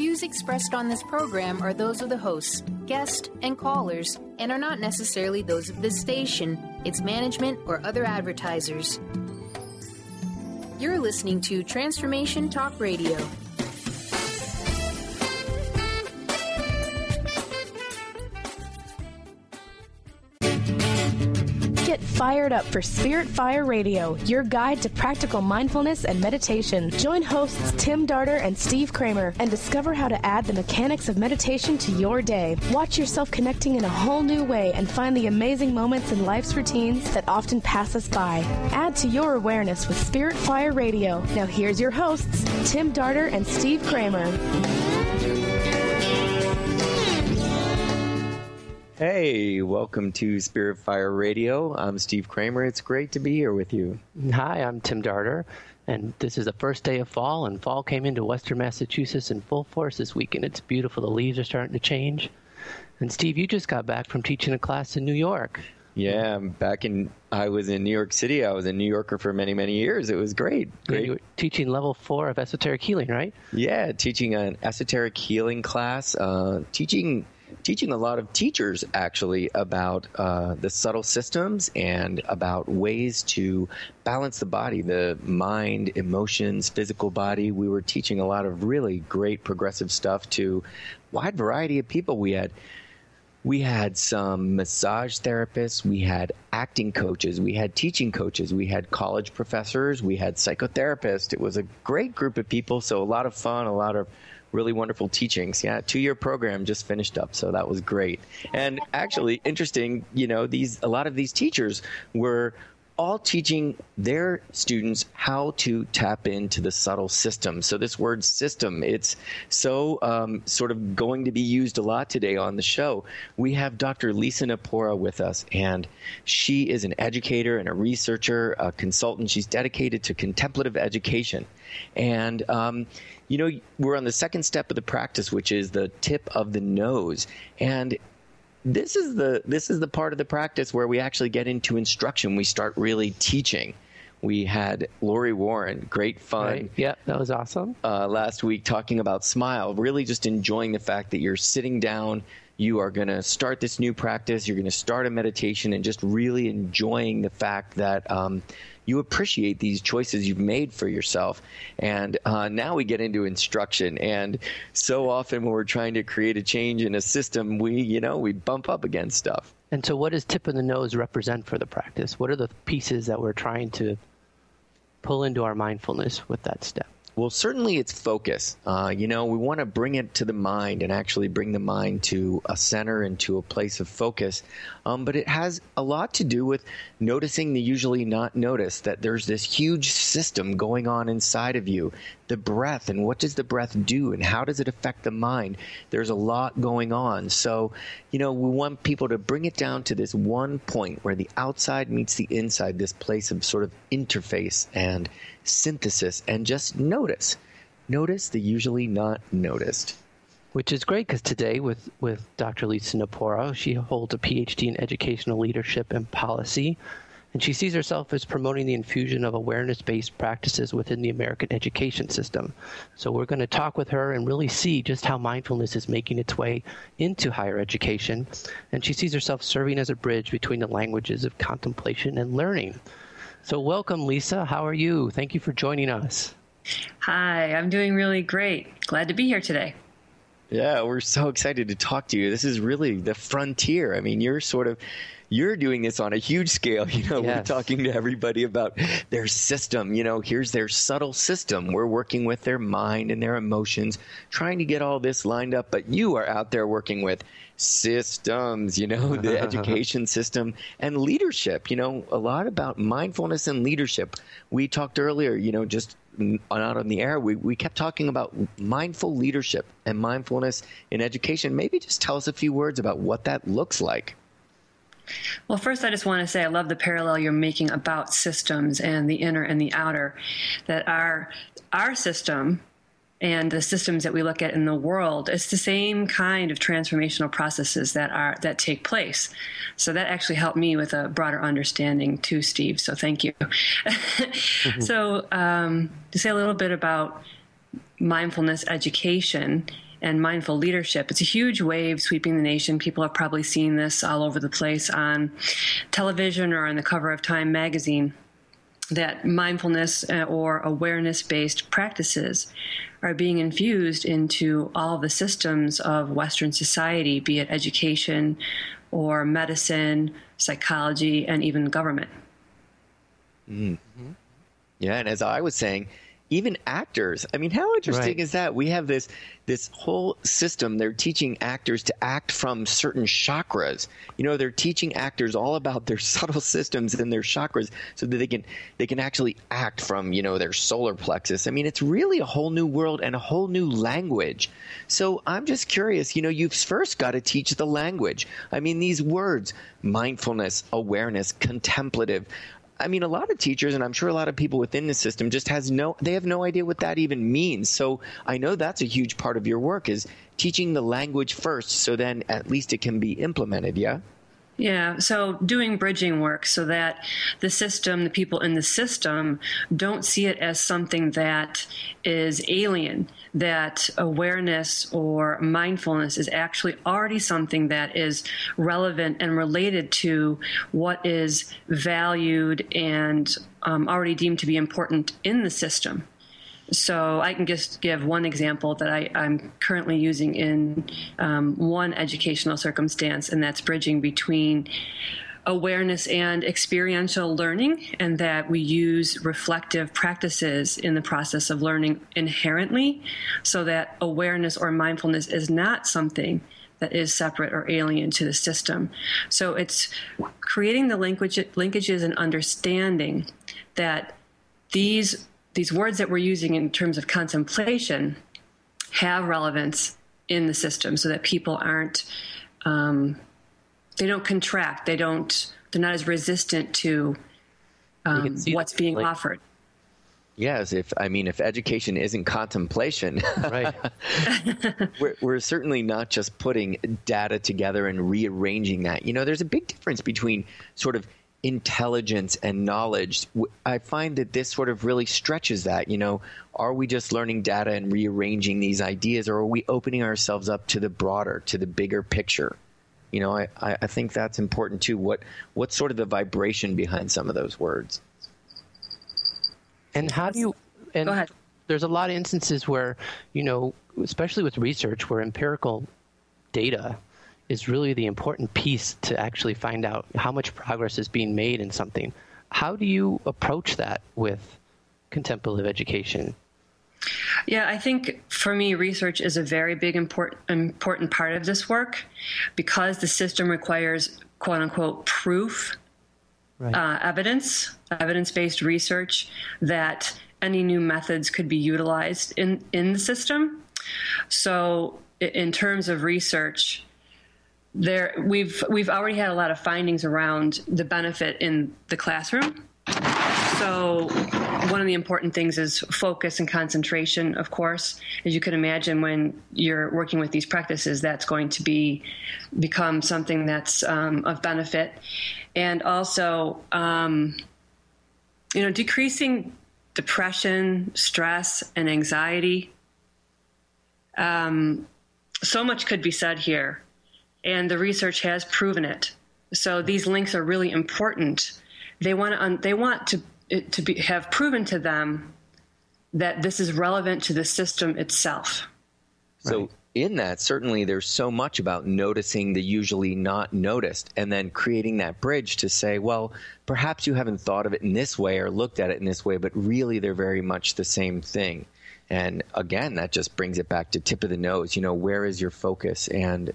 views expressed on this program are those of the hosts, guests, and callers, and are not necessarily those of this station, its management, or other advertisers. You're listening to Transformation Talk Radio. Get fired up for Spirit Fire Radio, your guide to practical mindfulness and meditation. Join hosts Tim Darter and Steve Kramer and discover how to add the mechanics of meditation to your day. Watch yourself connecting in a whole new way and find the amazing moments in life's routines that often pass us by. Add to your awareness with Spirit Fire Radio. Now here's your hosts, Tim Darter and Steve Kramer. Hey, welcome to Spirit Fire Radio. I'm Steve Kramer. It's great to be here with you. Hi, I'm Tim Darter, and this is the first day of fall, and fall came into Western Massachusetts in full force this weekend. It's beautiful. The leaves are starting to change. And Steve, you just got back from teaching a class in New York. Yeah, I was in New York City. I was a New Yorker for many, many years. It was great. Yeah, you were teaching level 4 of esoteric healing, right? Yeah, teaching an esoteric healing class, teaching a lot of teachers actually about the subtle systems and about ways to balance the body, the mind, emotions, physical body. We were teaching a lot of really great progressive stuff to a wide variety of people. We had some massage therapists, we had acting coaches, we had teaching coaches, we had college professors, we had psychotherapists. It was a great group of people, so a lot of fun, a lot of really wonderful teachings. Yeah, 2-year program just finished up, so that was great. And actually, interesting, a lot of these teachers were all teaching their students how to tap into the subtle system. So this word system, it's so sort of going to be used a lot today on the show. We have Dr. Lisa Napora with us, and she is an educator and a researcher, a consultant. She's dedicated to contemplative education. And we're on the second step of the practice, which is the tip of the nose. And this is the part of the practice where we actually get into instruction. We start really teaching. We had Lori Warren, great fun. Right. Yeah, that was awesome. Last week talking about smile, really just enjoying the fact that you're sitting down. You are going to start this new practice. You're going to start a meditation and just really enjoying the fact that you appreciate these choices you've made for yourself. And now we get into instruction. And so often when we're trying to create a change in a system, we bump up against stuff. And so what does tip of the nose represent for the practice? What are the pieces that we're trying to pull into our mindfulness with that step? Well, certainly it's focus. We want to bring it to the mind and actually bring the mind to a center and to a place of focus. But it has a lot to do with noticing the usually not noticed, that there's this huge system going on inside of you. The breath, and what does the breath do, and how does it affect the mind? There's a lot going on. So, we want people to bring it down to this one point where the outside meets the inside, this place of sort of interface and synthesis, and just notice the usually not noticed. Which is great, because today with Dr. Lisa Napora, she holds a PhD in educational leadership and policy, and she sees herself as promoting the infusion of awareness-based practices within the American education system. So we're going to talk with her and really see just how mindfulness is making its way into higher education, and she sees herself serving as a bridge between the languages of contemplation and learning. So welcome, Lisa. How are you? Thank you for joining us. Hi, I'm doing really great. Glad to be here today. Yeah, we're so excited to talk to you. This is really the frontier. I mean, you're doing this on a huge scale. Yes. We're talking to everybody about their system. Here's their subtle system. We're working with their mind and their emotions, trying to get all this lined up. But you are out there working with systems, the education system and leadership, a lot about mindfulness and leadership. We talked earlier, just out on the air, we kept talking about mindful leadership and mindfulness in education. Maybe just tell us a few words about what that looks like. Well, first, I just want to say I love the parallel you're making about systems and the inner and the outer, that our system and the systems that we look at in the world, it's the same kind of transformational processes that take place. So that actually helped me with a broader understanding too, Steve. So thank you. So to say a little bit about mindfulness education, and mindful leadership. It's a huge wave sweeping the nation. People have probably seen this all over the place on television or on the cover of Time magazine, that mindfulness or awareness-based practices are being infused into all the systems of Western society, be it education or medicine, psychology, and even government. Mm-hmm. Yeah, and as I was saying, even actors. I mean, how interesting is that? We have this whole system. They're teaching actors to act from certain chakras. You know, they're teaching actors all about their subtle systems and their chakras so that they can actually act from, you know, their solar plexus. I mean, it's really a whole new world and a whole new language. So I'm just curious, you know, you've first got to teach the language. I mean, these words, mindfulness, awareness, contemplative. I mean, a lot of teachers, and I'm sure a lot of people within the system just have no idea what that even means. So I know that's a huge part of your work, is teaching the language first, so then at least it can be implemented, yeah? Yeah, so doing bridging work so that the system, the people in the system, don't see it as something that is alien, that awareness or mindfulness is actually already something that is relevant and related to what is valued and already deemed to be important in the system. So I can just give one example that I'm currently using in one educational circumstance, and that's bridging between awareness and experiential learning, and that we use reflective practices in the process of learning inherently, so that awareness or mindfulness is not something that is separate or alien to the system. So it's creating the linkages and understanding that these words that we're using in terms of contemplation have relevance in the system, so that people aren't, they don't contract, they're not as resistant to what's being offered. Yes, if education isn't contemplation, right. we're certainly not just putting data together and rearranging that. You know, there's a big difference between sort of intelligence and knowledge. I find that this sort of really stretches that. You know, are we just learning data and rearranging these ideas, or are we opening ourselves up to the broader, to the bigger picture? You know, I think that's important too. What's sort of the vibration behind some of those words? And how do you? And go ahead. There's a lot of instances where, you know, especially with research, where empirical data is really the important piece to actually find out how much progress is being made in something. How do you approach that with contemplative education? Yeah, I think for me, research is a very big, important part of this work, because the system requires, quote unquote, proof, right. Evidence-based research, that any new methods could be utilized in the system. So in terms of research, we've already had a lot of findings around the benefit in the classroom. So one of the important things is focus and concentration, of course. As you can imagine, when you're working with these practices, that's going to become something that's of benefit. And also, decreasing depression, stress, and anxiety. So much could be said here, and the research has proven it. So these links are really important. They want to have proven to them that this is relevant to the system itself. So in that, certainly there's so much about noticing the usually not noticed, and then creating that bridge to say, well, perhaps you haven't thought of it in this way or looked at it in this way, but really they're very much the same thing. And again, that just brings it back to tip of the nose. You know, where is your focus, and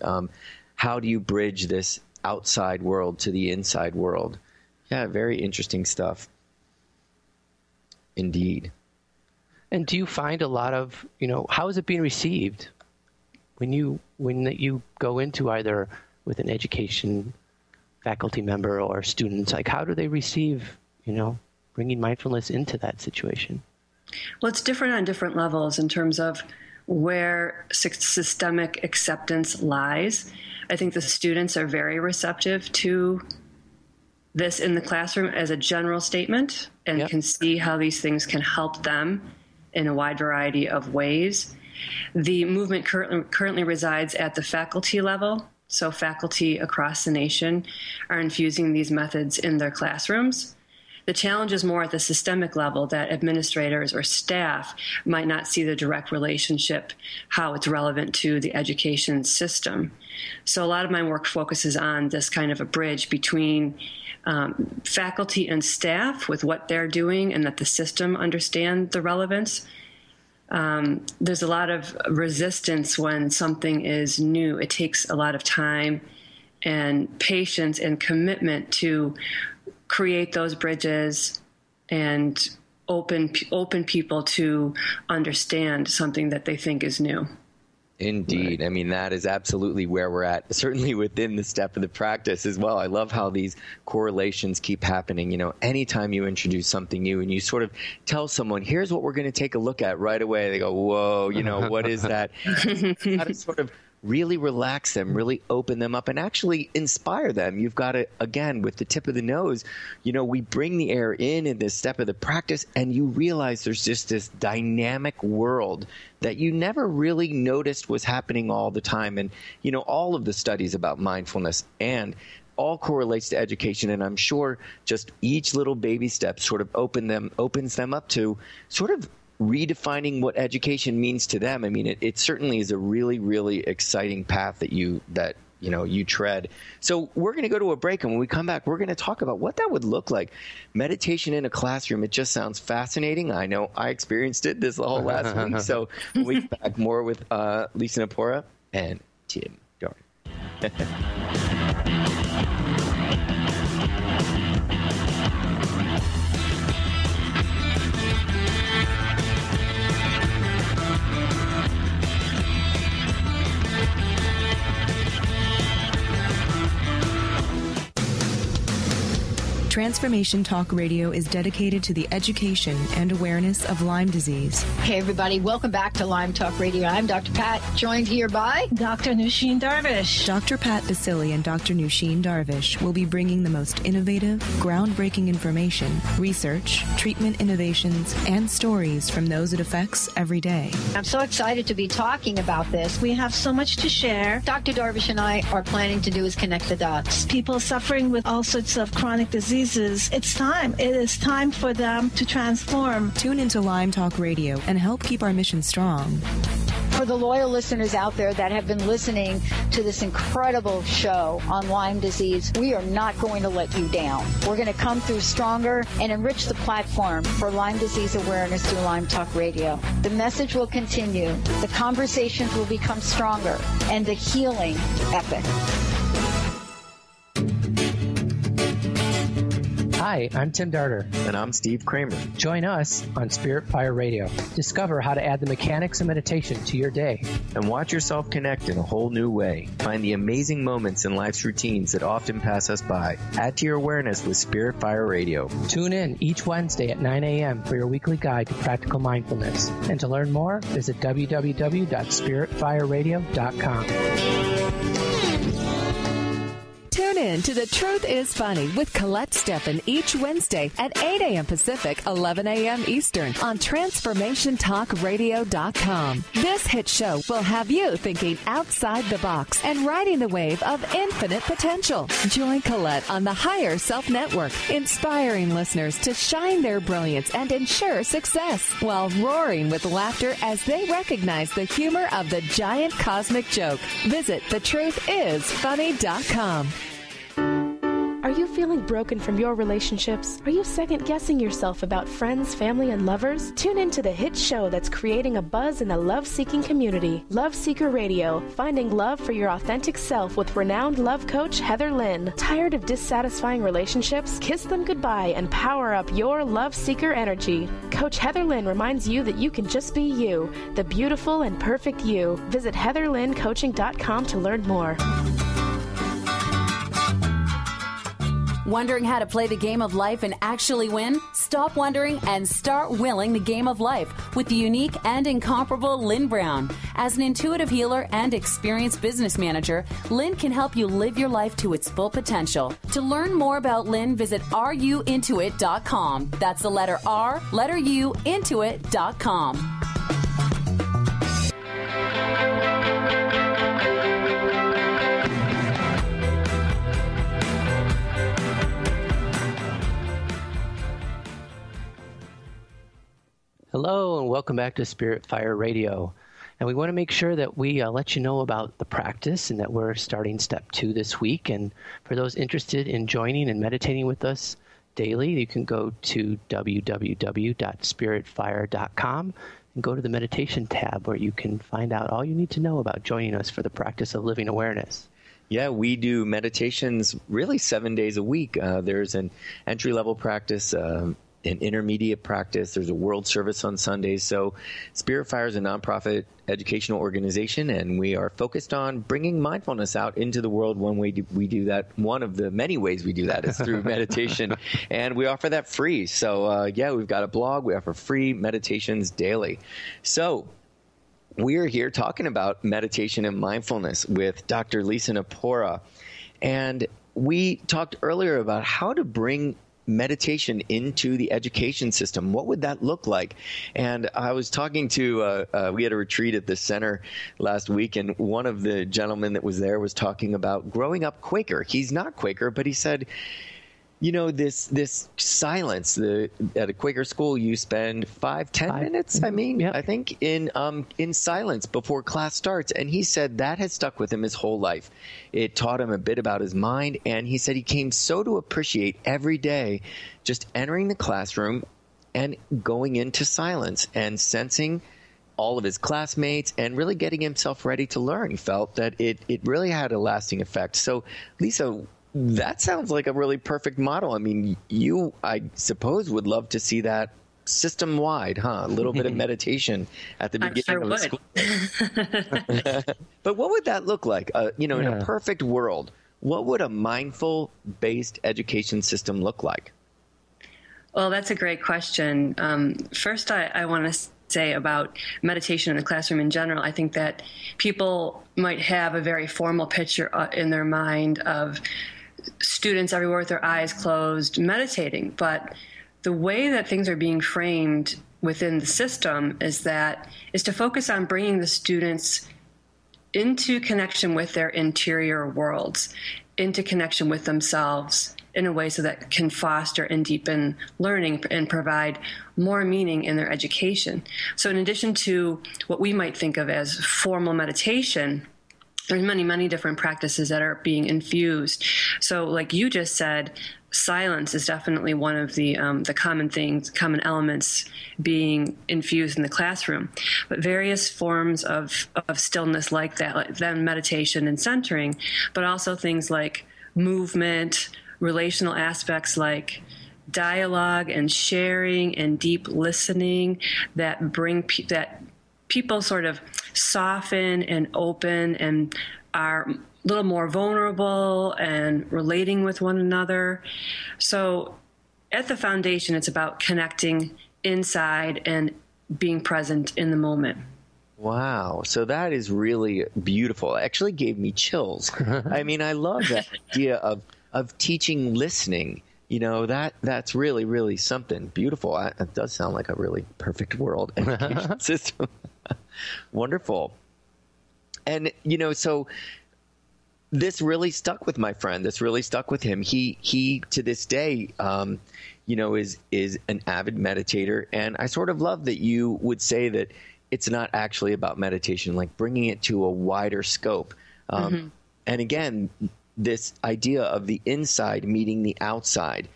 how do you bridge this outside world to the inside world? Yeah, very interesting stuff. Indeed. And do you find a lot of, how is it being received when you go into either with an education faculty member or students? Like, how do they receive, bringing mindfulness into that situation? Well, it's different on different levels in terms of where systemic acceptance lies. I think the students are very receptive to this in the classroom as a general statement, and can see how these things can help them in a wide variety of ways. The movement currently resides at the faculty level. So faculty across the nation are infusing these methods in their classrooms. The challenge is more at the systemic level, that administrators or staff might not see the direct relationship, how it's relevant to the education system. So a lot of my work focuses on this kind of a bridge between faculty and staff with what they're doing, and that the system understand the relevance. There's a lot of resistance when something is new. It takes a lot of time and patience and commitment to create those bridges and open people to understand something that they think is new. Indeed. Right. I mean, that is absolutely where we're at, certainly within the step of the practice as well. I love how these correlations keep happening. You know, anytime you introduce something new and you sort of tell someone, here's what we're going to take a look at right away, they go, whoa, you know, what is that? How to sort of really relax them, really open them up, and actually inspire them. You've got to, again, with the tip of the nose, you know, we bring the air in this step of the practice, and you realize there's just this dynamic world that you never really noticed was happening all the time. And, you know, all of the studies about mindfulness and all correlates to education, and I'm sure just each little baby step sort of opens them up to sort of redefining what education means to them. I mean, it certainly is a really, really exciting path that you tread. So we're going to go to a break, and when we come back, we're going to talk about what that would look like. Meditation in a classroom. It just sounds fascinating. I know I experienced it this whole last week. So when we come back, more with Lisa Napora and Tim Darden. Transformation Talk Radio is dedicated to the education and awareness of Lyme disease. Hey, everybody. Welcome back to Lyme Talk Radio. I'm Dr. Pat, joined here by Dr. Nusheen Darvish. Dr. Pat Basili and Dr. Nusheen Darvish will be bringing the most innovative, groundbreaking information, research, treatment innovations, and stories from those it affects every day. I'm so excited to be talking about this. We have so much to share. Dr. Darvish and I are planning to do is connect the dots. People suffering with all sorts of chronic diseases. It's time. It is time for them to transform. Tune into Lyme Talk Radio and help keep our mission strong. For the loyal listeners out there that have been listening to this incredible show on Lyme disease, we are not going to let you down. We're going to come through stronger and enrich the platform for Lyme disease awareness through Lyme Talk Radio. The message will continue, the conversations will become stronger, and the healing epic. Hi, I'm Tim Darder. And I'm Steve Kramer. Join us on Spirit Fire Radio. Discover how to add the mechanics of meditation to your day. And watch yourself connect in a whole new way. Find the amazing moments in life's routines that often pass us by. Add to your awareness with Spirit Fire Radio. Tune in each Wednesday at 9 a.m. for your weekly guide to practical mindfulness. And to learn more, visit www.spiritfireradio.com. Tune in to The Truth is Funny with Colette Steffen each Wednesday at 8 a.m. Pacific, 11 a.m. Eastern on TransformationTalkRadio.com. This hit show will have you thinking outside the box and riding the wave of infinite potential. Join Colette on the Higher Self Network, inspiring listeners to shine their brilliance and ensure success while roaring with laughter as they recognize the humor of the giant cosmic joke. Visit thetruthисfunny.com. Are you feeling broken from your relationships? Are you second-guessing yourself about friends, family, and lovers? Tune in to the hit show that's creating a buzz in the love-seeking community, Love Seeker Radio, finding love for your authentic self with renowned love coach Heather Lynn. Tired of dissatisfying relationships? Kiss them goodbye and power up your love seeker energy. Coach Heather Lynn reminds you that you can just be you, the beautiful and perfect you. Visit HeatherLynnCoaching.com to learn more. Wondering how to play the game of life and actually win? Stop wondering and start willing the game of life with the unique and incomparable Lynn Brown. As an intuitive healer and experienced business manager, Lynn can help you live your life to its full potential. To learn more about Lynn, visit ruintuit.com. That's the letter R, letter U, intuit.com. welcome back to Spirit Fire Radio. And we want to make sure that we let you know about the practice and that we're starting step 2 this week. And for those interested in joining and meditating with us daily, you can go to www.spiritfire.com and go to the meditation tab where you can find out all you need to know about joining us for the practice of living awareness. Yeah, we do meditations really 7 days a week. There's an entry-level practice, an intermediate practice. There's a world service on Sundays. So Spirit Fire is a nonprofit educational organization, and we are focused on bringing mindfulness out into the world. One way we do that, one of the many ways we do that, is through meditation, and we offer that free. So, we've got a blog. We offer free meditations daily. So we are here talking about meditation and mindfulness with Dr. Lisa Napora, and we talked earlier about how to bring meditation into the education system. What would that look like? And I was talking to, we had a retreat at the center last week, and one of the gentlemen that was there was talking about growing up Quaker. He's not Quaker, but he said, you know, this silence, at a Quaker school, you spend 5-10 minutes, I think, in silence before class starts. And he said that has stuck with him his whole life. It taught him a bit about his mind. And he said he came so to appreciate every day just entering the classroom and going into silence and sensing all of his classmates and really getting himself ready to learn. He felt that it really had a lasting effect. So, Lisa, that sounds like a really perfect model. I mean, you, I suppose, would love to see that system-wide, huh? A little bit of meditation at the beginning of the school. But what would that look like? In a perfect world, what would a mindful-based education system look like? Well, that's a great question. First, I want to say about meditation in the classroom in general. I think that people might have a very formal picture in their mind of students everywhere with their eyes closed meditating, but the way that things are being framed within the system is to focus on bringing the students into connection with their interior worlds, into connection with themselves in a way so that can foster and deepen learning and provide more meaning in their education. So in addition to what we might think of as formal meditation, there's many, many different practices that are being infused. So like you just said, silence is definitely one of the common elements being infused in the classroom. But various forms of stillness like that, like then meditation and centering, but also things like movement, relational aspects like dialogue and sharing and deep listening that bring that people sort of soften and open and are a little more vulnerable and relating with one another. So at the foundation, it's about connecting inside and being present in the moment. Wow. So that is really beautiful. It actually gave me chills. I mean, I love that idea of teaching listening. You know, that's really, really something beautiful. It does sound like a really perfect world education system. Wonderful. And, so this really stuck with my friend. This really stuck with him. He to this day, is an avid meditator. And I sort of love that you would say that it's not actually about meditation, like bringing it to a wider scope. And again, this idea of the inside meeting the outside,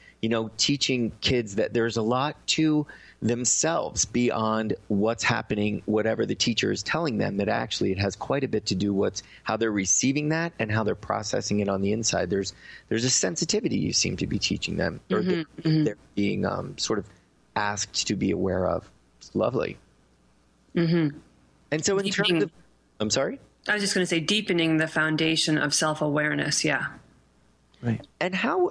teaching kids that there's a lot to themselves beyond what's happening, whatever the teacher is telling them, that actually it has quite a bit to do with how they're receiving that and how they're processing it on the inside. There's a sensitivity you seem to be teaching them, or they're being sort of asked to be aware of. It's lovely. And so in terms of, I'm sorry? I was just going to say deepening the foundation of self-awareness. Yeah. Right. And how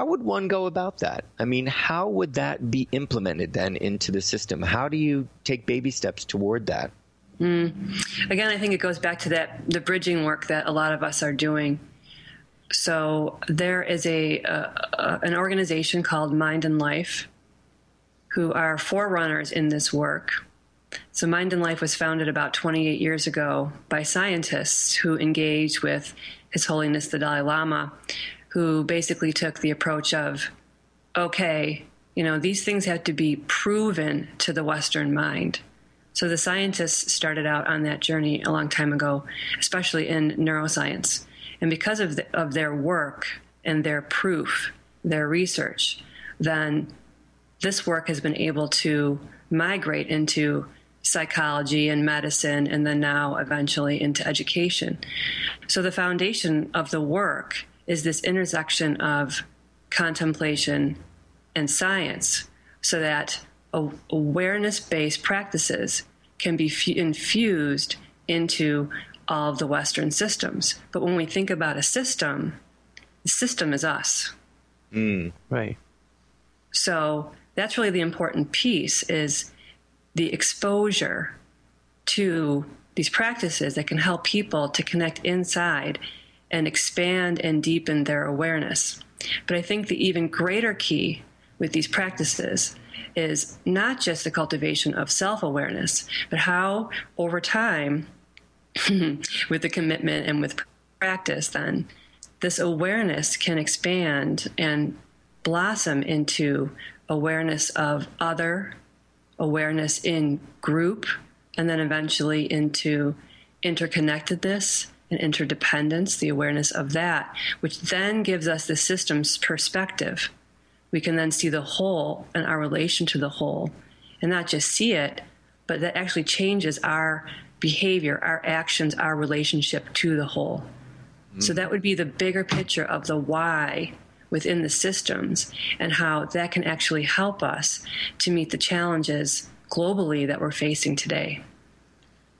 would one go about that? I mean, how would that be implemented then into the system? How do you take baby steps toward that? Again, I think it goes back to the bridging work that a lot of us are doing. So there is an organization called Mind and Life who are forerunners in this work. So Mind and Life was founded about 28 years ago by scientists who engaged with His Holiness the Dalai Lama, who basically took the approach of, okay, these things have to be proven to the Western mind. So the scientists started out on that journey a long time ago, especially in neuroscience. And because of their work and their proof, their research, then this work has been able to migrate into psychology and medicine, and then now eventually into education. So the foundation of the work is this intersection of contemplation and science, so that awareness-based practices can be infused into all of the Western systems. But when we think about a system, the system is us. Right. So that's really the important piece, is the exposure to these practices that can help people to connect inside and expand and deepen their awareness. But I think the even greater key with these practices is not just the cultivation of self-awareness, but how over time, with the commitment and with practice, then this awareness can expand and blossom into awareness of other, awareness in group, and then eventually into interconnectedness and interdependence, the awareness of that, which then gives us the system's perspective. We can then see the whole and our relation to the whole, and not just see it, but that actually changes our behavior, our actions, our relationship to the whole. So that would be the bigger picture of the why within the systems, and how that can actually help us to meet the challenges globally that we're facing today.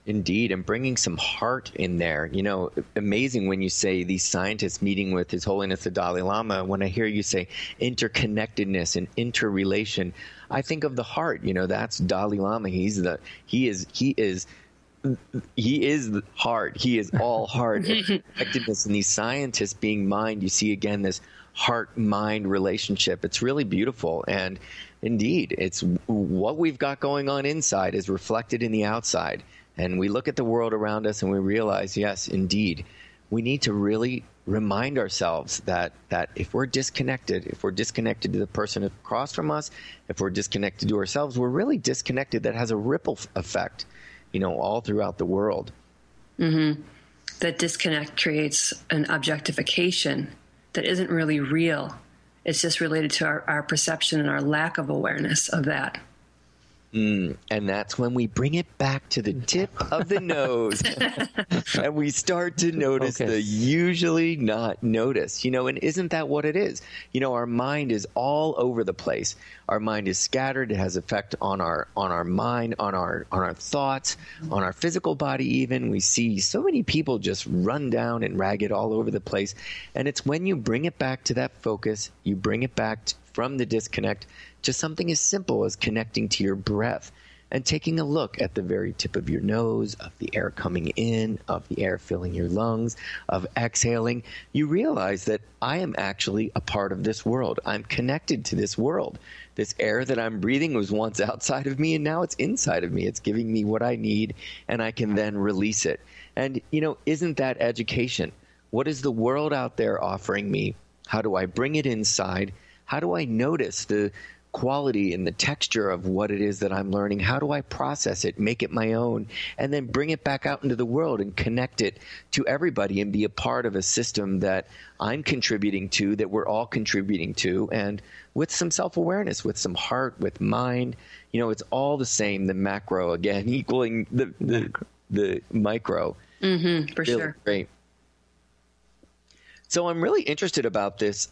Indeed, and bringing some heart in there. You know, amazing when you say these scientists meeting with His Holiness the Dalai Lama. When I hear you say interconnectedness and interrelation, I think of the heart. You know, that's Dalai Lama. He is heart. He is all heart. Connectedness, and these scientists being mind. You see again this heart-mind relationship. It's really beautiful. And indeed, it's what we've got going on inside is reflected in the outside. And we look at the world around us and we realize, yes, indeed, we need to really remind ourselves that if we're disconnected to the person across from us, if we're disconnected to ourselves, we're really disconnected. That has a ripple effect, you know, all throughout the world. Mm-hmm. That disconnect creates an objectification that isn't really real. It's just related to our perception and our lack of awareness of that. And that's when we bring it back to the tip of the nose and we start to notice the usually not notice, you know, and isn't that what it is? You know, our mind is all over the place. Our mind is scattered. It has effect on our mind, on our thoughts, on our physical body even. We see so many people just run down and ragged all over the place. And it's when you bring it back to that focus, you bring it back from the disconnect to something as simple as connecting to your breath and taking a look at the very tip of your nose, of the air coming in, of the air filling your lungs, of exhaling. You realize that I am actually a part of this world. I'm connected to this world. This air that I'm breathing was once outside of me, and now it's inside of me. It's giving me what I need, and I can then release it. And, you know, isn't that education? What is the world out there offering me? How do I bring it inside? How do I notice the quality and the texture of what it is that I'm learning? How do I process it, make it my own, and then bring it back out into the world and connect it to everybody and be a part of a system that I'm contributing to, that we're all contributing to, and with some self-awareness, with some heart, with mind. You know, it's all the same, the macro, again, equaling the micro. Mm-hmm, for really sure. Great. So I'm really interested about this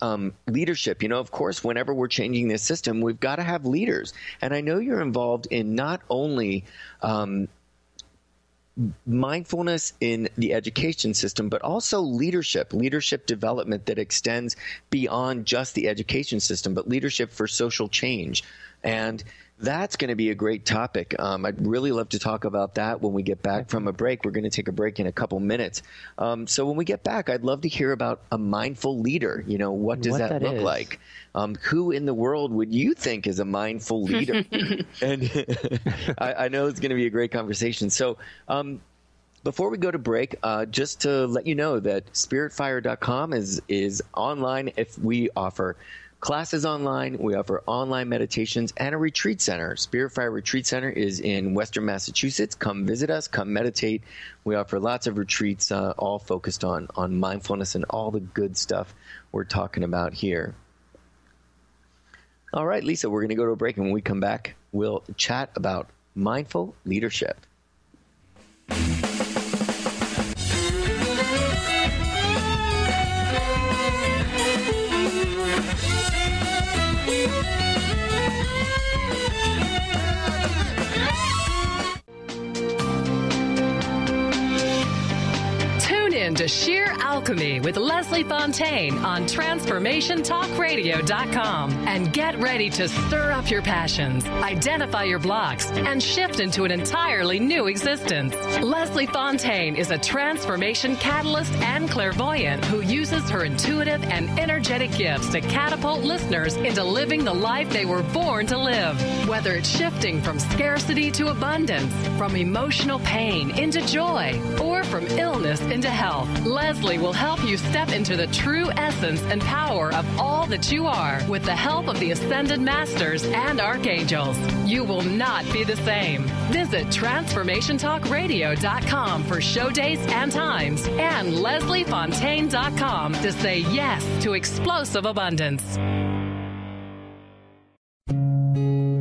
leadership. You know, of course, whenever we're changing this system, we've got to have leaders. And I know you're involved in not only mindfulness in the education system, but also leadership development that extends beyond just the education system, but leadership for social change. And that's going to be a great topic. I'd really love to talk about that when we get back from a break. We're going to take a break in a couple minutes. So when we get back, I'd love to hear about a mindful leader. You know, what does that look like? Who in the world would you think is a mindful leader? And I know it's going to be a great conversation. So before we go to break, just to let you know that spiritfire.com is online. If we offer classes online. We offer online meditations and a retreat center. Spirit Fire Retreat Center is in Western Massachusetts. Come visit us. Come meditate. We offer lots of retreats, all focused on mindfulness and all the good stuff we're talking about here. All right, Lisa, we're going to go to a break, and when we come back, we'll chat about mindful leadership. To Sheer Alchemy with Leslie Fontaine on TransformationTalkRadio.com, and get ready to stir up your passions, identify your blocks, and shift into an entirely new existence. Leslie Fontaine is a transformation catalyst and clairvoyant who uses her intuitive and energetic gifts to catapult listeners into living the life they were born to live. Whether it's shifting from scarcity to abundance, from emotional pain into joy, or from illness into health, Leslie will help you step into the true essence and power of all that you are with the help of the Ascended Masters and Archangels. You will not be the same. Visit TransformationTalkRadio.com for show dates and times, and LeslieFontaine.com to say yes to explosive abundance.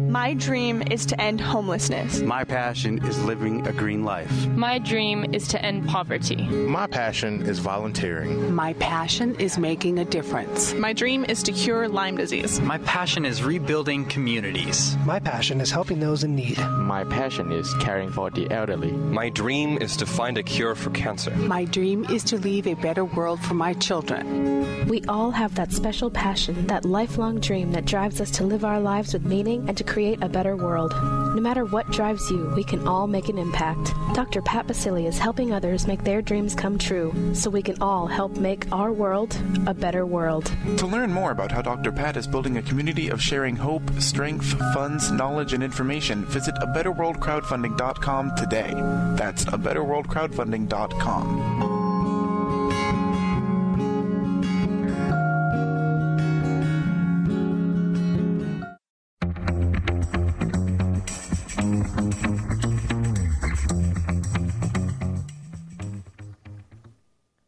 My dream is to end homelessness. My passion is living a green life. My dream is to end poverty. My passion is volunteering. My passion is making a difference. My dream is to cure Lyme disease. My passion is rebuilding communities. My passion is helping those in need. My passion is caring for the elderly. My dream is to find a cure for cancer. My dream is to leave a better world for my children. We all have that special passion, that lifelong dream that drives us to live our lives with meaning and to create a better world. No matter what drives you, we can all make an impact. Dr. Pat Baccili is helping others make their dreams come true, so we can all help make our world a better world. To learn more about how Dr. Pat is building a community of sharing hope, strength, funds, knowledge, and information, visit abetterworldcrowdfunding.com today. That's abetterworldcrowdfunding.com.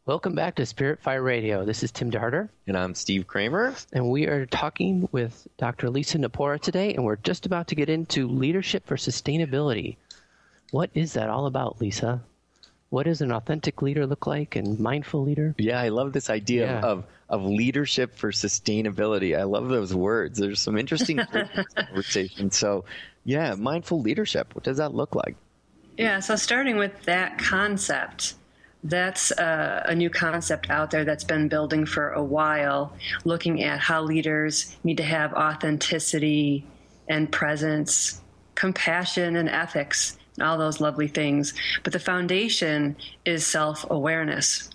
Welcome back to Spirit Fire Radio. This is Tim Darter. And I'm Steve Kramer. And we are talking with Dr. Lisa Napora today, and we're just about to get into leadership for sustainability. What is that all about, Lisa? What does an authentic leader look like, and mindful leader? Yeah, I love this idea of leadership for sustainability. I love those words. There's some interesting conversations. So, yeah, mindful leadership. What does that look like? Yeah, so starting with that concept, that's a new concept out there that's been building for a while, looking at how leaders need to have authenticity and presence, compassion and ethics, and all those lovely things. But the foundation is self-awareness.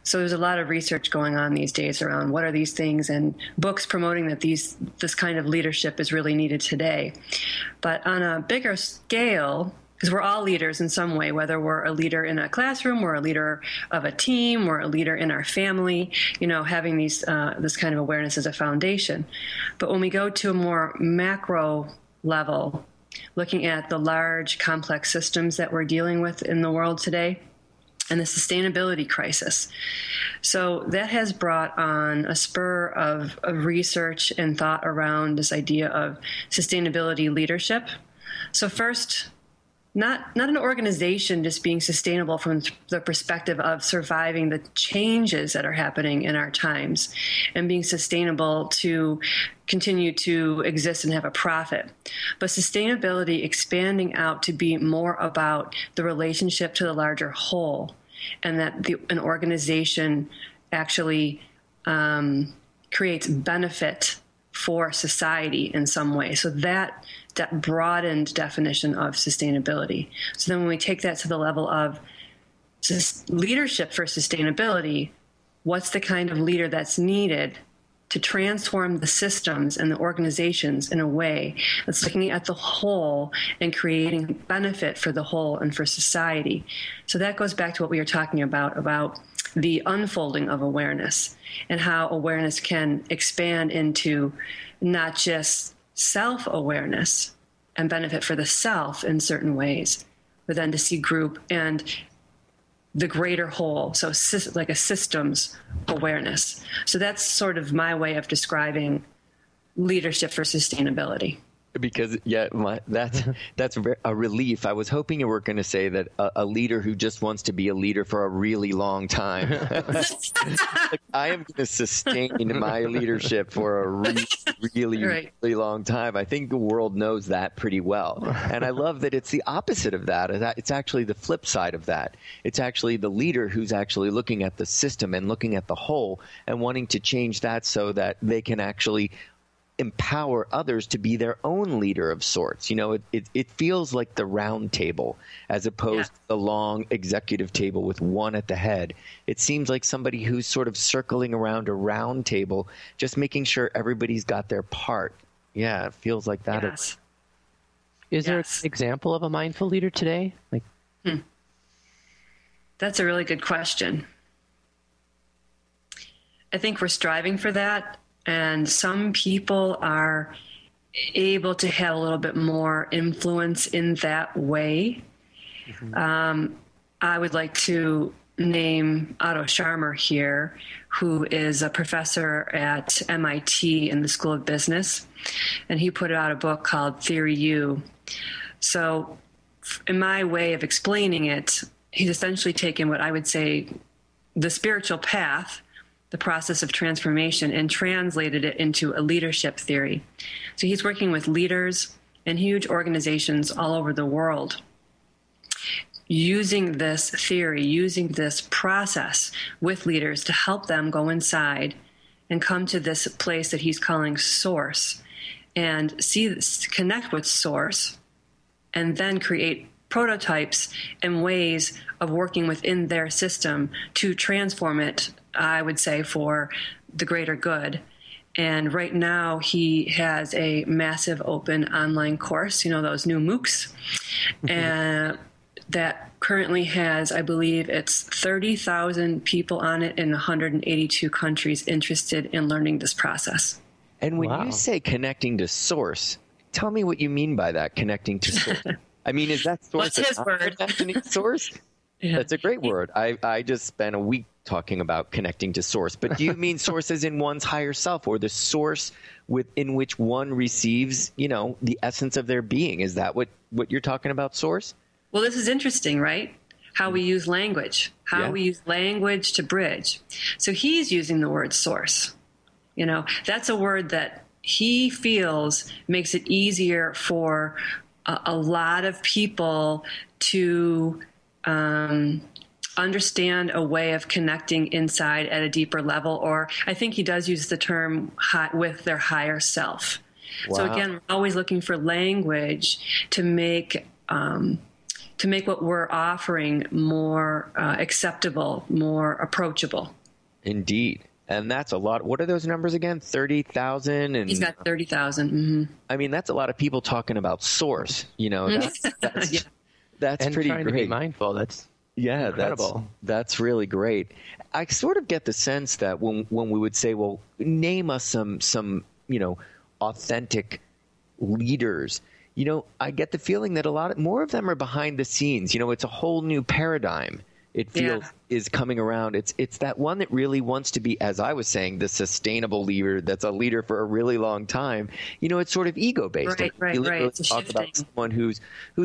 So there's a lot of research going on these days around what are these things, and books promoting that this kind of leadership is really needed today. But on a bigger scale, because we're all leaders in some way, whether we're a leader in a classroom, we're a leader of a team, we're a leader in our family, having this kind of awareness as a foundation. But when we go to a more macro level, looking at the large, complex systems that we're dealing with in the world today, and the sustainability crisis. So that has brought on a spur of research and thought around this idea of sustainability leadership. So first, not an organization just being sustainable from the perspective of surviving the changes that are happening in our times and being sustainable to continue to exist and have a profit, but sustainability expanding out to be more about the relationship to the larger whole, and that an organization actually creates benefit for society in some way. So that broadened definition of sustainability. So then when we take that to the level of leadership for sustainability, what's the kind of leader that's needed to transform the systems and the organizations in a way that's looking at the whole and creating benefit for the whole and for society? So that goes back to what we were talking about the unfolding of awareness and how awareness can expand into not just self-awareness and benefit for the self in certain ways, but then to see group and the greater whole, so like a systems awareness. So that's sort of my way of describing leadership for sustainability. Because that's a relief. I was hoping you were going to say that a leader who just wants to be a leader for a really long time. Like, I am going to sustain my leadership for a really long time. I think the world knows that pretty well. And I love that it's the opposite of that. It's actually the flip side of that. It's actually the leader who's actually looking at the system and looking at the whole and wanting to change that so that they can actually empower others to be their own leader of sorts. You know, it feels like the round table as opposed to the long executive table with one at the head. It seems like somebody who's sort of circling around a round table, just making sure everybody's got their part. Yeah, it feels like that. Yes. Is there an example of a mindful leader today? That's a really good question. I think we're striving for that. And some people are able to have a little bit more influence in that way. Mm-hmm. I would like to name Otto Scharmer here, who is a professor at MIT in the School of Business. And he put out a book called Theory U. So in my way of explaining it, he's essentially taken what I would say the spiritual path, the process of transformation, and translated it into a leadership theory. So he's working with leaders and huge organizations all over the world, using this theory, using this process with leaders to help them go inside and come to this place that he's calling source and connect with source, and then create prototypes and ways of working within their system to transform it, I would say, for the greater good. And right now he has a massive open online course, you know, those new MOOCs, and that currently has, I believe it's 30,000 people on it in 182 countries interested in learning this process. And when you say connecting to source, tell me what you mean by that, connecting to source. I mean, is that source? What's his word? Source? Yeah. That's a great word. I just spent a week talking about connecting to source. But do you mean sources in one's higher self, or the source within which one receives, you know, the essence of their being? Is that what you're talking about, source? Well, this is interesting, right? How we use language, we use language to bridge. So he's using the word source. You know, that's a word that he feels makes it easier for a lot of people to understand a way of connecting inside at a deeper level, or I think he does use the term with their higher self. Wow. So again, we're always looking for language to make what we're offering more acceptable, more approachable. Indeed. And that's a lot. What are those numbers again? 30,000? And he's got 30,000. Mm-hmm. I mean, that's a lot of people talking about source. You know, that's and pretty trying great. To be mindful. That's incredible. That's really great. I sort of get the sense that when we would say, well, name us some you know, authentic leaders, you know, I get the feeling that a lot more of them are behind the scenes. You know, it's a whole new paradigm. It feels is coming around. It's that one that really wants to be, as I was saying, the sustainable leader that's a leader for a really long time. You know, it's sort of ego based. Right. Really talk about someone who's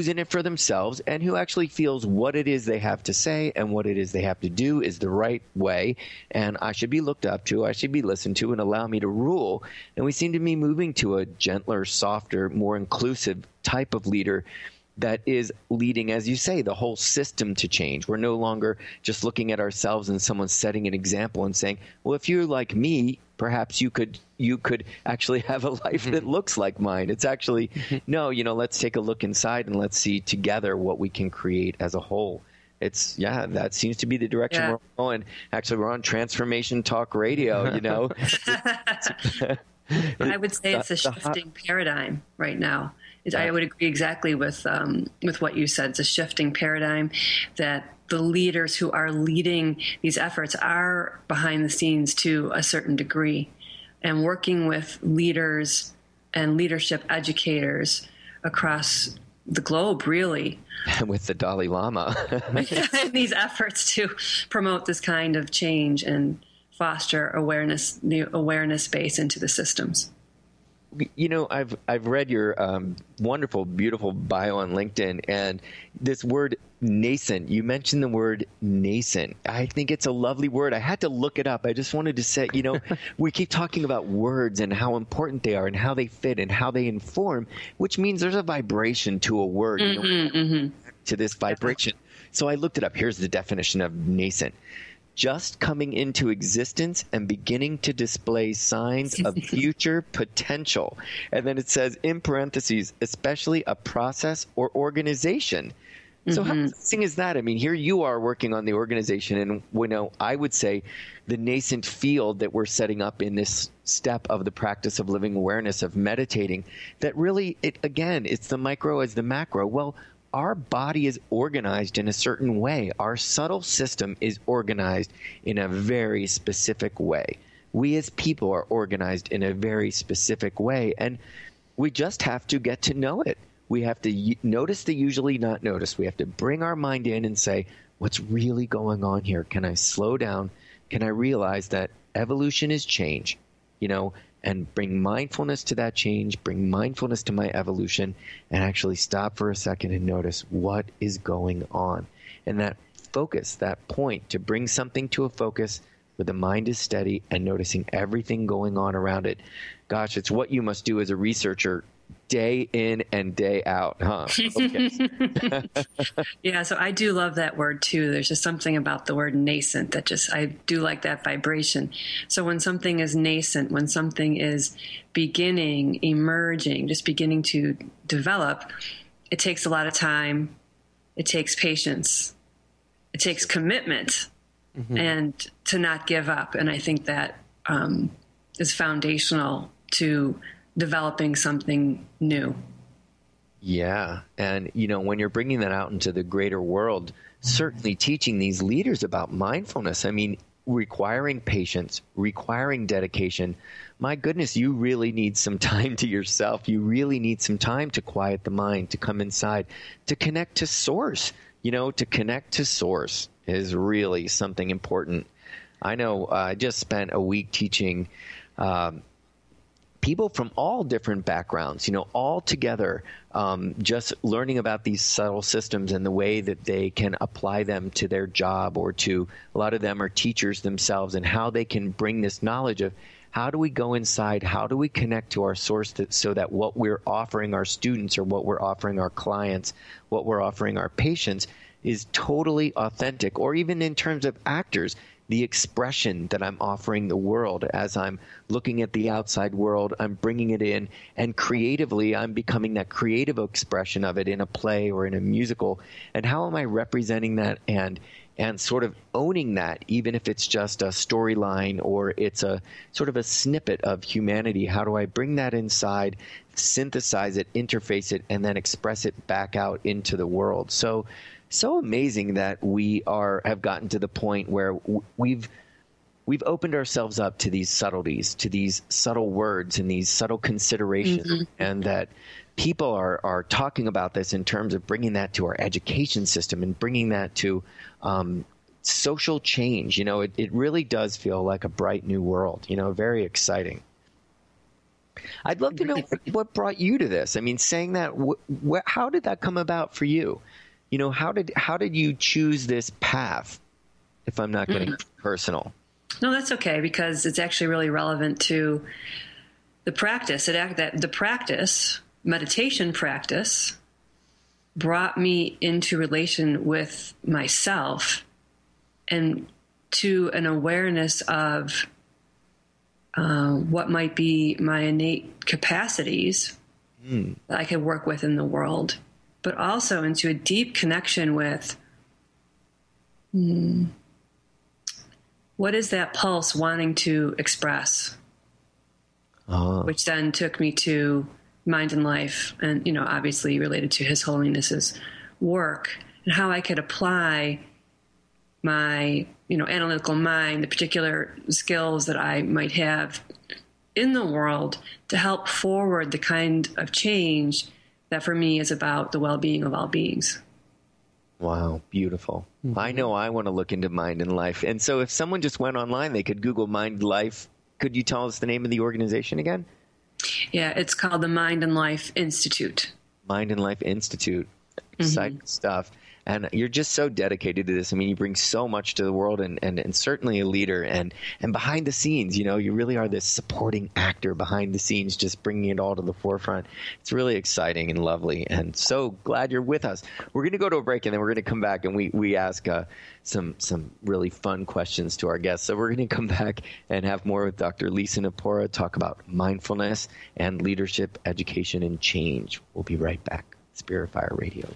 in it for themselves and who actually feels what it is they have to say and what it is they have to do is the right way. And I should be looked up to. I should be listened to and allow me to rule. And we seem to be moving to a gentler, softer, more inclusive type of leader that is leading, as you say, the whole system to change. We're no longer just looking at ourselves and someone setting an example and saying, well, if you're like me, perhaps you could actually have a life that looks like mine. It's actually, no, you know, let's take a look inside and let's see together what we can create as a whole. It's, that seems to be the direction we're going. Actually, we're on Transformation Talk Radio, you know. I would say it's a shifting paradigm right now. I would agree exactly with what you said. It's a shifting paradigm that the leaders who are leading these efforts are behind the scenes to a certain degree, and working with leaders and leadership educators across the globe, really. With the Dalai Lama. These efforts to promote this kind of change and foster awareness, the awareness base into the systems. You know, I've read your wonderful, beautiful bio on LinkedIn, and this word nascent, you mentioned the word nascent. I think it's a lovely word. I had to look it up. I just wanted to say, you know, we keep talking about words and how important they are and how they fit and how they inform, which means there's a vibration to a word, to this vibration. So I looked it up. Here's the definition of nascent. Just coming into existence and beginning to display signs of future potential. And then it says, in parentheses, especially a process or organization. So how interesting is that? I mean, here you are working on the organization, and I would say the nascent field that we're setting up in this step of the practice of living awareness, of meditating, that really, it's the micro as the macro. Well, our body is organized in a certain way. Our subtle system is organized in a very specific way. We as people are organized in a very specific way, and we just have to get to know it. We have to notice the usually not noticed. We have to bring our mind in and say, what's really going on here? Can I slow down? Can I realize that evolution is change, and bring mindfulness to that change, bring mindfulness to my evolution, and actually stop for a second and notice what is going on. And that focus, that point, to bring something to a focus where the mind is steady and noticing everything going on around it. Gosh, it's what you must do as a researcher day in and day out, huh? Okay. Yeah, so I do love that word too. There's just something about the word nascent that I do like that vibration. So when something is nascent, when something is beginning, emerging, just beginning to develop, it takes a lot of time. It takes patience. It takes commitment and to not give up. And I think that is foundational to developing something new. Yeah. And, when you're bringing that out into the greater world, certainly teaching these leaders about mindfulness, requiring patience, requiring dedication. My goodness, you really need some time to yourself. You really need some time to quiet the mind, to come inside, to connect to source. To connect to source is really something important. I know I just spent a week teaching people from all different backgrounds, all together, just learning about these subtle systems and the way that they can apply them to their job, or a lot of them are teachers themselves, and how they can bring this knowledge of how do we go inside, how do we connect to our source so that what we're offering our students, or what we're offering our clients, what we're offering our patients is totally authentic, or even in terms of actors, the expression that I'm offering the world as I'm looking at the outside world, I'm bringing it in, and creatively I'm becoming that creative expression of it in a play or in a musical. And how am I representing that and sort of owning that, even if it's just a storyline or it's a sort of a snippet of humanity? How do I bring that inside, synthesize it, interface it, and then express it back out into the world? So amazing that we have gotten to the point where we've opened ourselves up to these subtleties, to these subtle words and these subtle considerations, and that people are talking about this in terms of bringing that to our education system and bringing that to social change. It really does feel like a bright new world, very exciting. I'd love to know what brought you to this. Saying that, how did that come about for you? How did you choose this path, if I'm not getting personal? No, that's okay, because it's actually really relevant to the practice. Meditation practice, brought me into relation with myself and to an awareness of what might be my innate capacities that I could work with in the world, but also into a deep connection with what is that pulse wanting to express, which then took me to Mind and Life, and, obviously related to His Holiness's work, and how I could apply my, analytical mind, the particular skills that I might have in the world to help forward the kind of change that for me is about the well-being of all beings. Wow, beautiful. I know I want to look into Mind and Life. And so if someone just went online, they could Google Mind Life. Could you tell us the name of the organization again? Yeah, it's called the Mind and Life Institute. Mind and Life Institute. Exciting stuff. And you're just so dedicated to this. I mean, you bring so much to the world and certainly a leader. And behind the scenes, you really are this supporting actor behind the scenes, just bringing it all to the forefront. It's really exciting and lovely. And so glad you're with us. We're going to go to a break, and then we're going to come back and we ask some really fun questions to our guests. So we're going to come back and have more with Dr. Lisa Napora, talk about mindfulness and leadership, education, and change. We'll be right back. Spirit Fire Radio.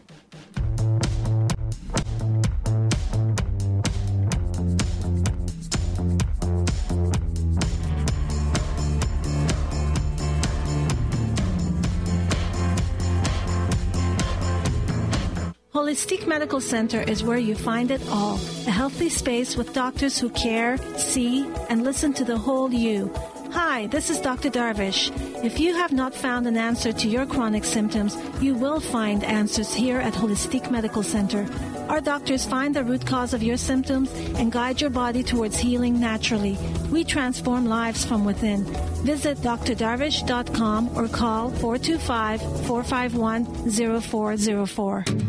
Holistic Medical Center is where you find it all. A healthy space with doctors who care, see, and listen to the whole you. Hi, this is Dr. Darvish. If you have not found an answer to your chronic symptoms, you will find answers here at Holistic Medical Center. Our doctors find the root cause of your symptoms and guide your body towards healing naturally. We transform lives from within. Visit drdarvish.com or call 425-451-0404.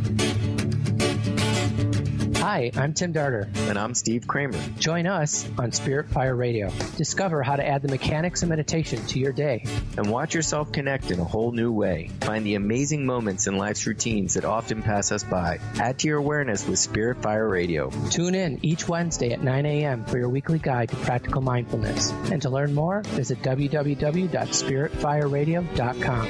Hi, I'm Tim Darter. And I'm Steve Kramer. Join us on Spirit Fire Radio. Discover how to add the mechanics of meditation to your day. And watch yourself connect in a whole new way. Find the amazing moments in life's routines that often pass us by. Add to your awareness with Spirit Fire Radio. Tune in each Wednesday at 9 a.m. for your weekly guide to practical mindfulness. And to learn more, visit www.spiritfireradio.com.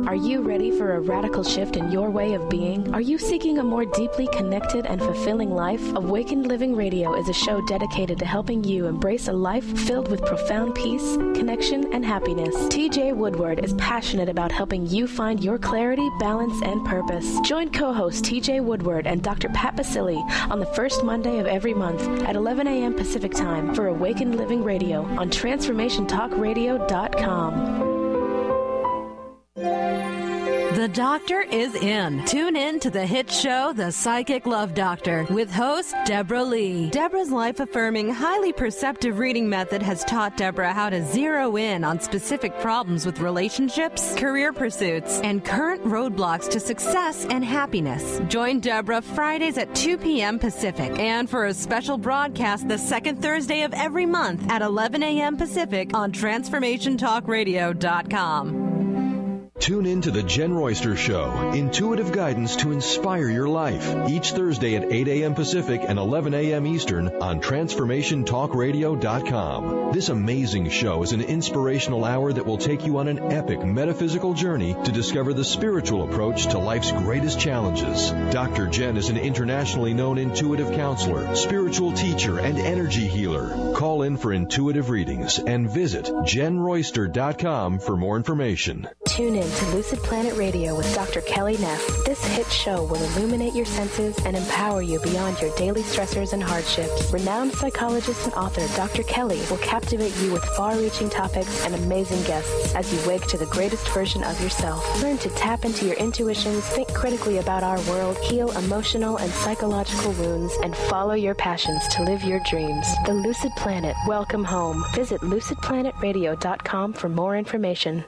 Are you ready for a radical shift in your way of being? Are you seeking a more deeply connected and fulfilling life? Awakened Living Radio is a show dedicated to helping you embrace a life filled with profound peace, connection, and happiness. TJ Woodward is passionate about helping you find your clarity, balance, and purpose. Join co-host TJ Woodward and Dr. Pat Basili on the first Monday of every month at 11 a.m. Pacific Time for Awakened Living Radio on TransformationTalkRadio.com. The doctor is in. Tune in to the hit show, The Psychic Love Doctor, with host Deborah Lee. Deborah's life-affirming, highly perceptive reading method has taught Deborah how to zero in on specific problems with relationships, career pursuits, and current roadblocks to success and happiness. Join Deborah Fridays at 2 p.m. Pacific, and for a special broadcast the second Thursday of every month at 11 a.m. Pacific on TransformationTalkRadio.com. Tune in to The Jen Royster Show, intuitive guidance to inspire your life, each Thursday at 8 a.m. Pacific and 11 a.m. Eastern on TransformationTalkRadio.com. This amazing show is an inspirational hour that will take you on an epic metaphysical journey to discover the spiritual approach to life's greatest challenges. Dr. Jen is an internationally known intuitive counselor, spiritual teacher, and energy healer. Call in for intuitive readings and visit JenRoyster.com for more information. Tune in to Lucid Planet Radio with Dr. Kelly Neff. This hit show will illuminate your senses and empower you beyond your daily stressors and hardships. Renowned psychologist and author Dr. Kelly will captivate you with far-reaching topics and amazing guests as you wake to the greatest version of yourself. Learn to tap into your intuitions, think critically about our world, heal emotional and psychological wounds, and follow your passions to live your dreams. The Lucid Planet. Welcome home. Visit lucidplanetradio.com for more information.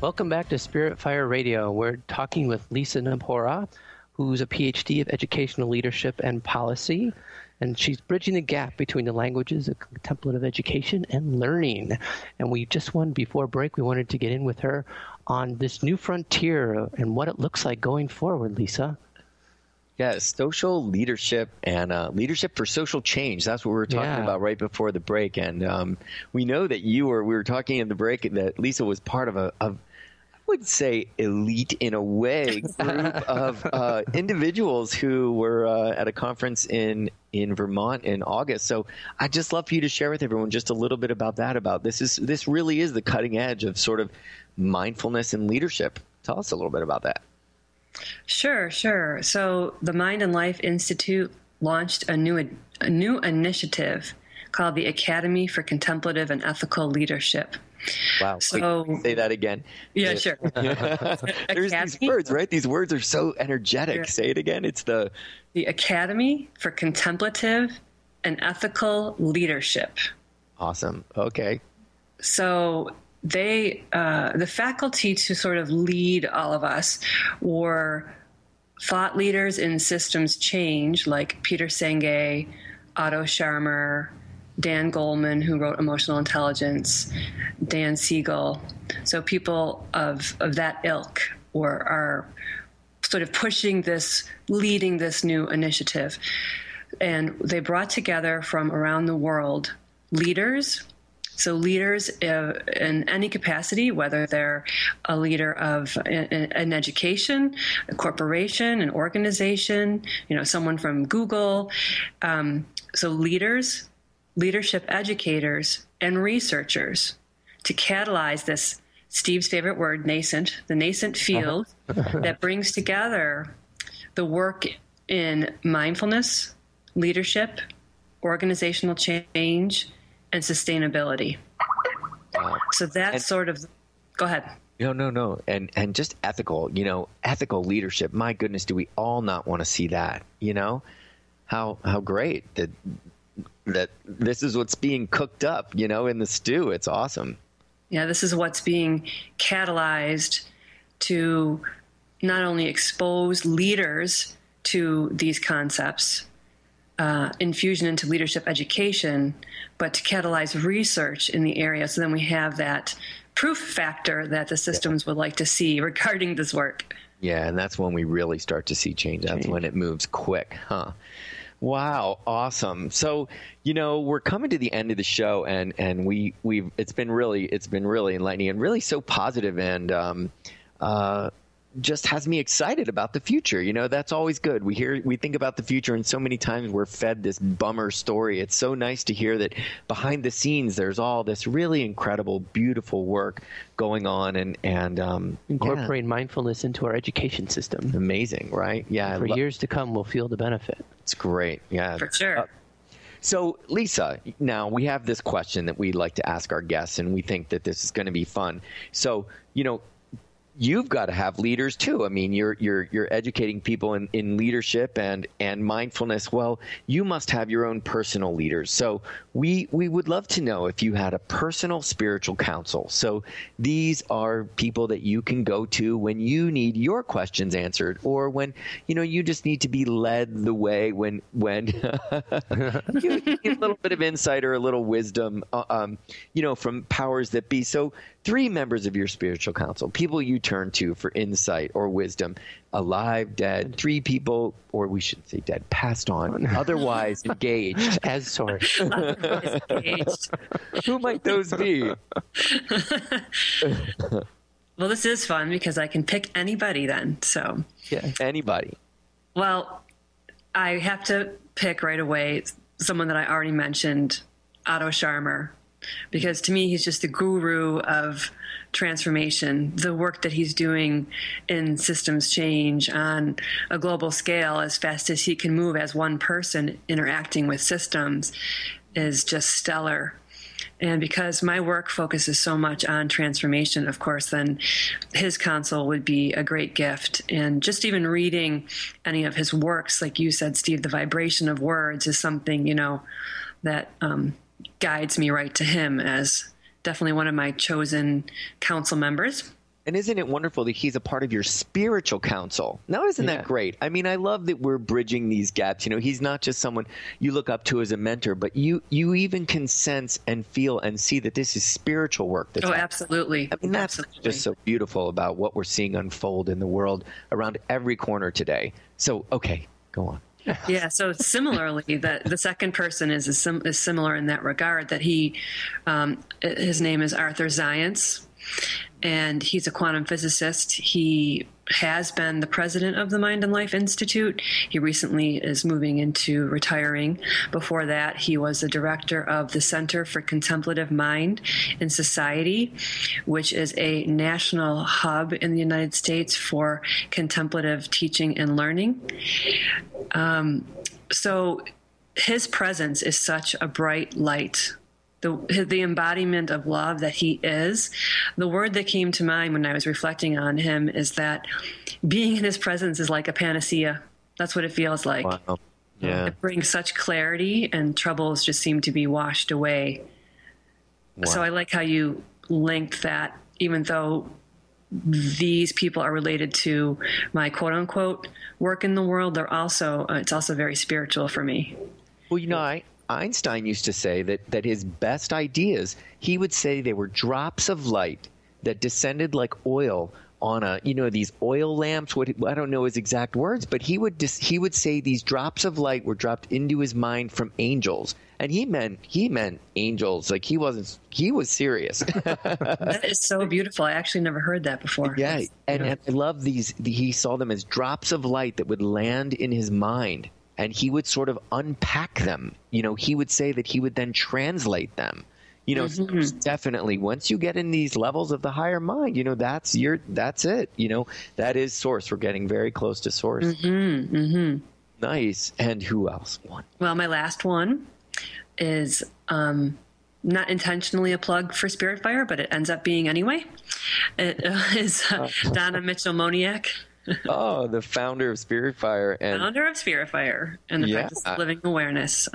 Welcome back to Spirit Fire Radio. We're talking with Lisa Napora, who's a PhD of Educational Leadership and Policy, and she's bridging the gap between the languages of contemplative education and learning. And we just before break, we wanted to get in with her on this new frontier and what it looks like going forward, Lisa. Yes, social leadership and leadership for social change. That's what we were talking about right before the break. And we know that we were talking in the break that Lisa was part of would say elite in a way group of individuals who were at a conference in Vermont in August. So I'd just love for you to share with everyone just a little bit about that. About this really is the cutting edge of sort of mindfulness and leadership. Tell us a little bit about that. Sure. So the Mind and Life Institute launched a new initiative called the Academy for Contemplative and Ethical Leadership. Wow. So say that again. Yeah, sure. There's these words, right? These words are so energetic. Sure. Say it again. It's the Academy for Contemplative and Ethical Leadership. Awesome. Okay. So they, the faculty to sort of lead all of us were thought leaders in systems change, like Peter Senge, Otto Scharmer, Dan Goleman, who wrote Emotional Intelligence, Dan Siegel. So people of that ilk are sort of leading this new initiative. And they brought together from around the world leaders. So leaders in any capacity, whether they're a leader of an education, a corporation, an organization, someone from Google. So leaders, leadership educators, and researchers to catalyze this, Steve's favorite word, the nascent field that brings together the work in mindfulness, leadership, organizational change, and sustainability. Wow. So that's go ahead. No. And just ethical leadership. My goodness, do we all not want to see that? How great that this is what's being cooked up, in the stew. It's awesome. Yeah, this is what's being catalyzed to not only expose leaders to these concepts, infusion into leadership education, but to catalyze research in the area. So then we have that proof factor that the systems would like to see regarding this work. Yeah, and that's when we really start to see change. That's when it moves quick, huh? Wow, awesome. So, we're coming to the end of the show, and it's been really enlightening and really so positive, and just has me excited about the future. That's always good. We think about the future, and so many times we're fed this bummer story. It's so nice to hear that behind the scenes there's all this really incredible, beautiful work going on, and incorporate mindfulness into our education system. Amazing, right? Yeah. For years to come, we'll feel the benefit. It's great. Yeah, for sure. So, Lisa, now we have this question that we like to ask our guests, and we think that this is going to be fun. So, you've got to have leaders too. I mean, you're educating people in leadership and mindfulness. Well, you must have your own personal leaders. So we would love to know if you had a personal spiritual counsel. So these are people that you can go to when you need your questions answered, or when you just need to be led the way when you need a little bit of insight or a little wisdom, from powers that be. So 3 members of your spiritual council, people you turn to for insight or wisdom, alive, dead, 3 people, or we shouldn't say dead, passed on, otherwise engaged. Engaged. Who might those be? Well, this is fun because I can pick anybody then. So yeah, anybody. Well, I have to pick right away someone that I already mentioned, Otto Scharmer. Because to me, he's just the guru of transformation. The work that he's doing in systems change on a global scale, as fast as he can move as one person interacting with systems, is just stellar. And because my work focuses so much on transformation, of course, then his counsel would be a great gift. And just even reading any of his works, like you said, Steve, the vibration of words is something, that guides me right to him as definitely one of my chosen council members. And isn't it wonderful that he's a part of your spiritual council? Now, isn't that great? I mean, I love that we're bridging these gaps. He's not just someone you look up to as a mentor, but you even can sense and feel and see that this is spiritual work. Absolutely. I mean, that's just so beautiful about what we're seeing unfold in the world around every corner today. So, okay, go on. Yeah, so similarly, that the second person is similar in that regard, that his name is Arthur Zajonc, and he's a quantum physicist. He has been the president of the Mind and Life Institute. He recently is moving into retiring. Before that, he was the director of the Center for Contemplative Mind and Society, which is a national hub in the United States for contemplative teaching and learning. So his presence is such a bright light. The embodiment of love that he is. The word that came to mind when I was reflecting on him is that being in his presence is like a panacea. That's what it feels like. Wow. Yeah. It brings such clarity, and troubles just seem to be washed away. Wow. So I like how you linked that, even though these people are related to my quote unquote work in the world, they're also, it's also very spiritual for me. Well, Einstein used to say that his best ideas, he would say they were drops of light that descended like oil on these oil lamps. I don't know his exact words, but he would say these drops of light were dropped into his mind from angels. And he meant angels. Like he was serious. That is so beautiful. I actually never heard that before. Yeah. And I love he saw them as drops of light that would land in his mind. And he would sort of unpack them. He would say that he would then translate them. So definitely once you get in these levels of the higher mind, that's it. That is source. We're getting very close to source. Nice. And who else? One. Well, my last one is not intentionally a plug for Spirit Fire, but it ends up being anyway. It is Donna Mitchell-Moniak. Oh, the founder of Spirit Fire. Founder of Spirit Fire and the Practice of Living Awareness,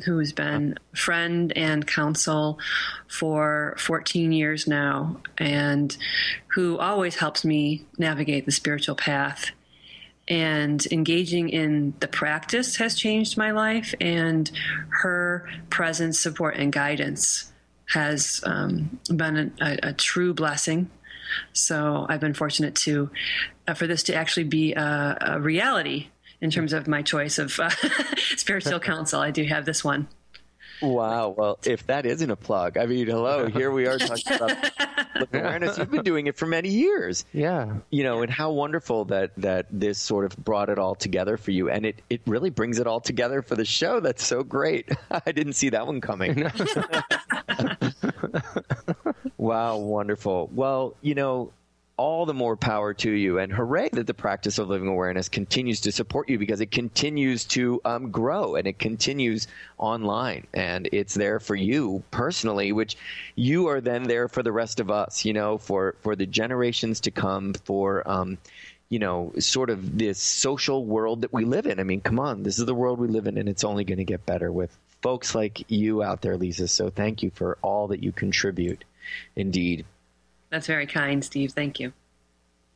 who's been friend and counsel for 14 years now, and who always helps me navigate the spiritual path. And engaging in the practice has changed my life, and her presence, support, and guidance has been a true blessing. So I've been fortunate for this to actually be a reality in terms of my choice of spiritual counsel. I do have this one. Wow. Well, if that isn't a plug, I mean, hello, here we are talking about living awareness. You've been doing it for many years. Yeah. And how wonderful that this sort of brought it all together for you. And it really brings it all together for the show. That's so great. I didn't see that one coming. Wow, wonderful. Well, all the more power to you, and hooray that the Practice of Living Awareness continues to support you, because it continues to grow, and it continues online, and it's there for you personally, which you are then there for the rest of us, for the generations to come, for sort of this social world that we live in. I mean, come on, this is the world we live in, and it's only going to get better with folks like you out there, Lisa. So thank you for all that you contribute. Indeed. That's very kind, Steve. Thank you.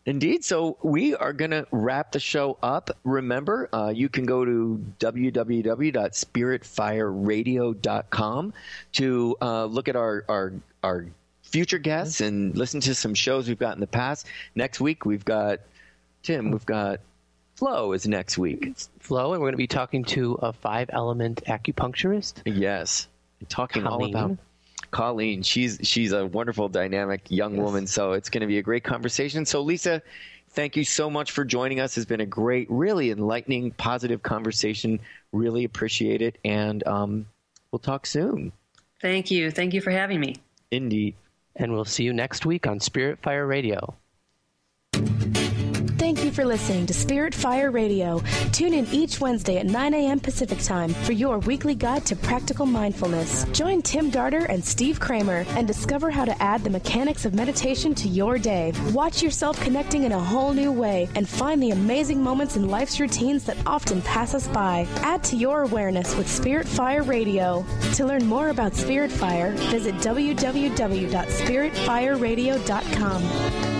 Indeed. So we are going to wrap the show up. Remember, you can go to www.spiritfireradio.com to look at our future guests and listen to some shows we've got in the past. Next week, we've got Flo is next week. Flo, and we're going to be talking to a 5-element acupuncturist. Yes. Talking Colleen. all about Colleen. She's a wonderful, dynamic young woman, so it's going to be a great conversation. So, Lisa, thank you so much for joining us. It's been a great, really enlightening, positive conversation. Really appreciate it, and we'll talk soon. Thank you. Thank you for having me. Indeed. And we'll see you next week on Spirit Fire Radio. Thank you for listening to Spirit Fire Radio. Tune in each Wednesday at 9 a.m. Pacific Time for your weekly guide to practical mindfulness. Join Tim Darter and Steve Kramer and discover how to add the mechanics of meditation to your day. Watch yourself connecting in a whole new way and find the amazing moments in life's routines that often pass us by. Add to your awareness with Spirit Fire Radio. To learn more about Spirit Fire, visit www.spiritfireradio.com.